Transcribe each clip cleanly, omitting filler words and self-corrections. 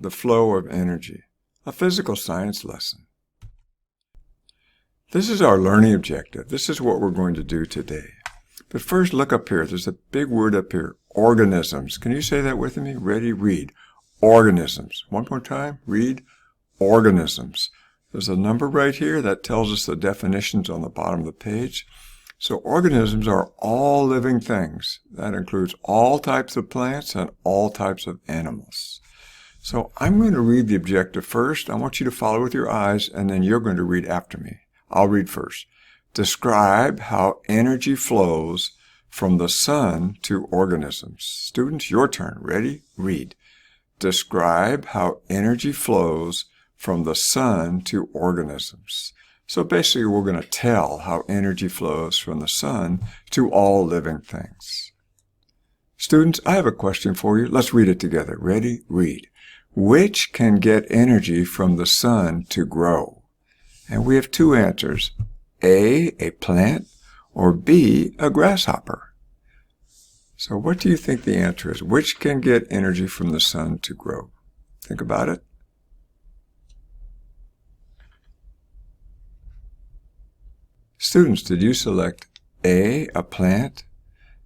the flow of energy, a physical science lesson. This is our learning objective. This is what we're going to do today. But first, look up here. There's a big word up here, organisms. Can you say that with me? Ready? Read. Organisms. One more time. Read. Organisms. There's a number right here that tells us the definitions on the bottom of the page. So organisms are all living things. That includes all types of plants and all types of animals. So I'm going to read the objective first. I want you to follow with your eyes, and then you're going to read after me. I'll read first. Describe how energy flows from the sun to organisms. Students, your turn. Ready? Read. Describe how energy flows from the sun to organisms. So basically, we're going to tell how energy flows from the sun to all living things. Students, I have a question for you. Let's read it together. Ready? Read. Which can get energy from the sun to grow? And we have two answers. A plant, or B, a grasshopper. So what do you think the answer is? Which can get energy from the sun to grow? Think about it. Students, did you select A, a plant?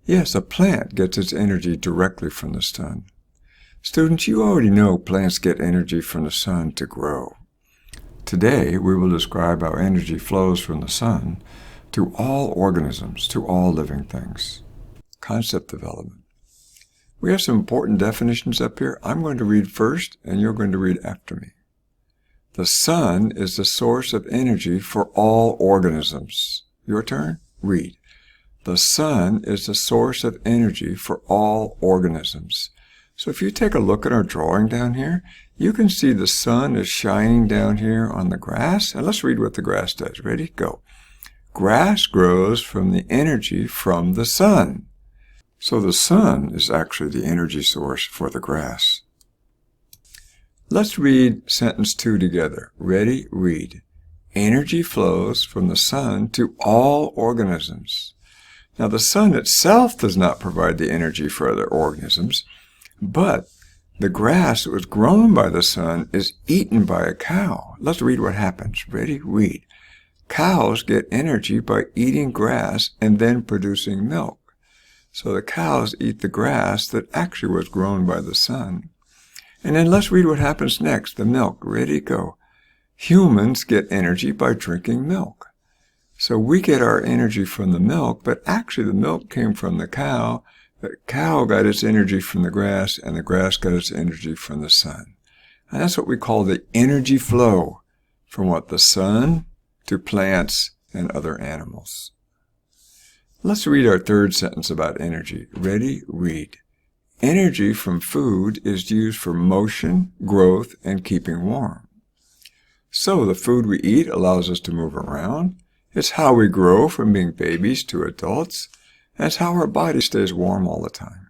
Yes, a plant gets its energy directly from the sun. Students, you already know plants get energy from the sun to grow. Today, we will describe how energy flows from the sun to all organisms, to all living things. Concept development. We have some important definitions up here. I'm going to read first, and you're going to read after me. The sun is the source of energy for all organisms. Your turn. Read. The sun is the source of energy for all organisms. So if you take a look at our drawing down here, you can see the sun is shining down here on the grass. And let's read what the grass does. Ready? Go. Grass grows from the energy from the sun. So the sun is actually the energy source for the grass. Let's read sentence 2 together. Ready? Read. Energy flows from the sun to all organisms. Now, the sun itself does not provide the energy for other organisms, but the grass that was grown by the sun is eaten by a cow. Let's read what happens. Ready? Read. Cows get energy by eating grass and then producing milk. So the cows eat the grass that actually was grown by the sun. And then let's read what happens next, the milk. Ready, go. Humans get energy by drinking milk. So we get our energy from the milk, but actually the milk came from the cow. The cow got its energy from the grass, and the grass got its energy from the sun. And that's what we call the energy flow from what? The sun to plants and other animals. Let's read our third sentence about energy. Ready, read. Energy from food is used for motion, growth, and keeping warm. So the food we eat allows us to move around. It's how we grow from being babies to adults. And it's how our body stays warm all the time.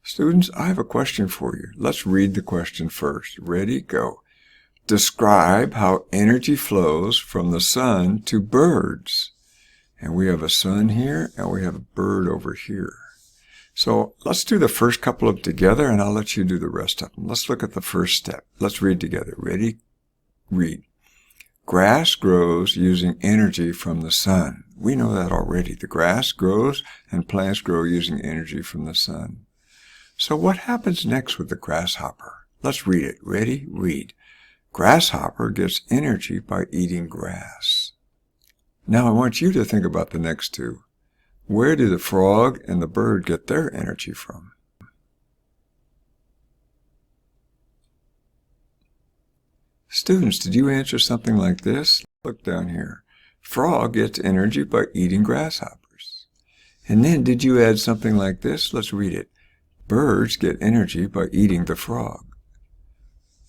Students, I have a question for you. Let's read the question first. Ready, go. Describe how energy flows from the sun to birds. And we have a sun here, and we have a bird over here. So let's do the first couple of them together, and I'll let you do the rest of them. Let's look at the first step. Let's read together. Ready? Read. Grass grows using energy from the sun. We know that already. The grass grows and plants grow using energy from the sun. So what happens next with the grasshopper? Let's read it. Ready? Read. Grasshopper gets energy by eating grass. Now I want you to think about the next two. Where do the frog and the bird get their energy from? Students, did you answer something like this? Look down here. Frog gets energy by eating grasshoppers. And then did you add something like this? Let's read it. Birds get energy by eating the frog.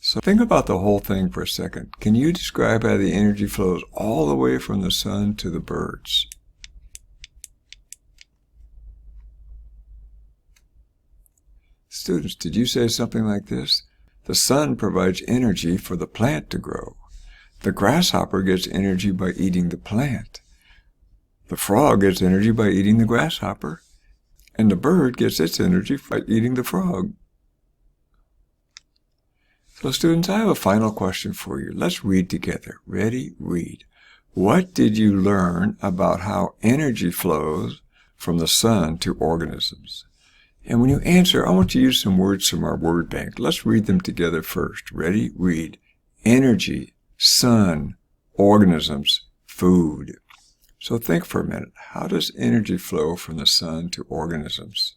So think about the whole thing for a second. Can you describe how the energy flows all the way from the sun to the birds? Students, did you say something like this? The sun provides energy for the plant to grow. The grasshopper gets energy by eating the plant. The frog gets energy by eating the grasshopper. And the bird gets its energy by eating the frog. So students, I have a final question for you. Let's read together. Ready? Read. What did you learn about how energy flows from the sun to organisms? And when you answer, I want you to use some words from our word bank. Let's read them together first. Ready? Read. Energy, sun, organisms, food. So think for a minute. How does energy flow from the sun to organisms?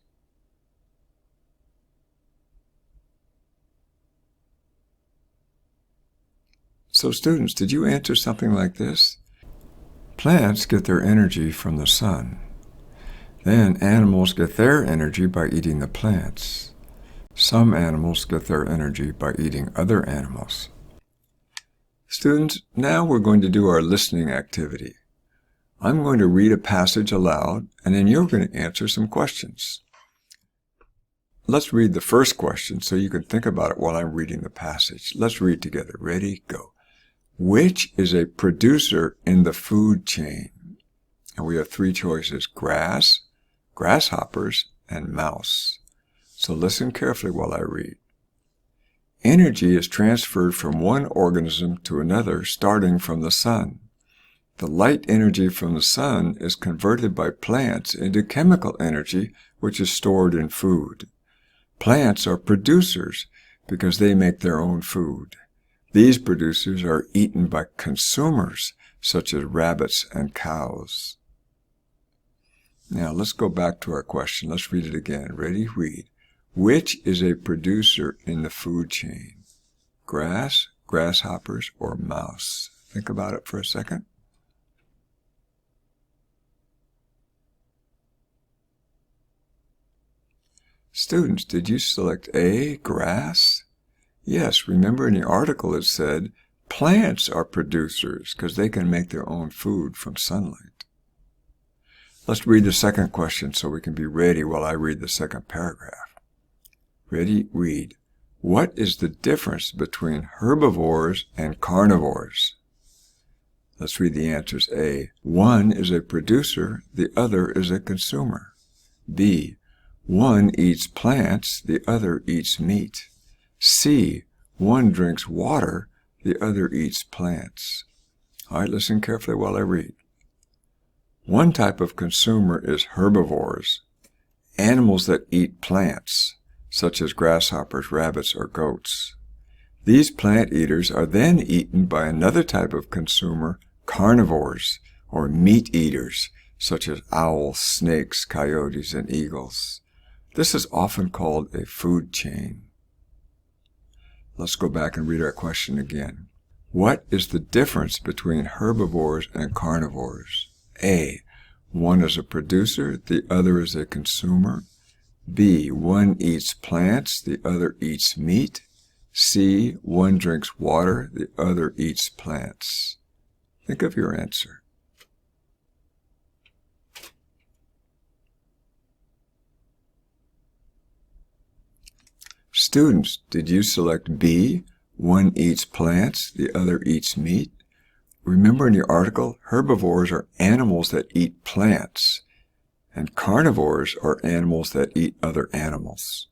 So students, did you answer something like this? Plants get their energy from the sun. Then animals get their energy by eating the plants. Some animals get their energy by eating other animals. Students, now we're going to do our listening activity. I'm going to read a passage aloud, and then you're going to answer some questions. Let's read the first question so you can think about it while I'm reading the passage. Let's read together. Ready? Go. Which is a producer in the food chain? And we have three choices: grass, grasshoppers, and mouse. So listen carefully while I read. Energy is transferred from one organism to another starting from the sun. The light energy from the sun is converted by plants into chemical energy, which is stored in food. Plants are producers because they make their own food. These producers are eaten by consumers, such as rabbits and cows. Now let's go back to our question. Let's read it again. Ready? Read. Which is a producer in the food chain? Grass, grasshoppers, or mouse? Think about it for a second. Students, did you select A, grass? Yes, remember in the article it said plants are producers because they can make their own food from sunlight. Let's read the second question so we can be ready while I read the second paragraph. Ready? Read. What is the difference between herbivores and carnivores? Let's read the answers. A. One is a producer, the other is a consumer. B. One eats plants, the other eats meat. C. One drinks water, the other eats plants. All right, listen carefully while I read. One type of consumer is herbivores, animals that eat plants, such as grasshoppers, rabbits, or goats. These plant eaters are then eaten by another type of consumer, carnivores, or meat eaters, such as owls, snakes, coyotes, and eagles. This is often called a food chain. Let's go back and read our question again. What is the difference between herbivores and carnivores? A. One is a producer, the other is a consumer. B. One eats plants, the other eats meat. C. One drinks water, the other eats plants. Think of your answer. Students, did you select B? One eats plants, the other eats meat. Remember in your article, herbivores are animals that eat plants, and carnivores are animals that eat other animals.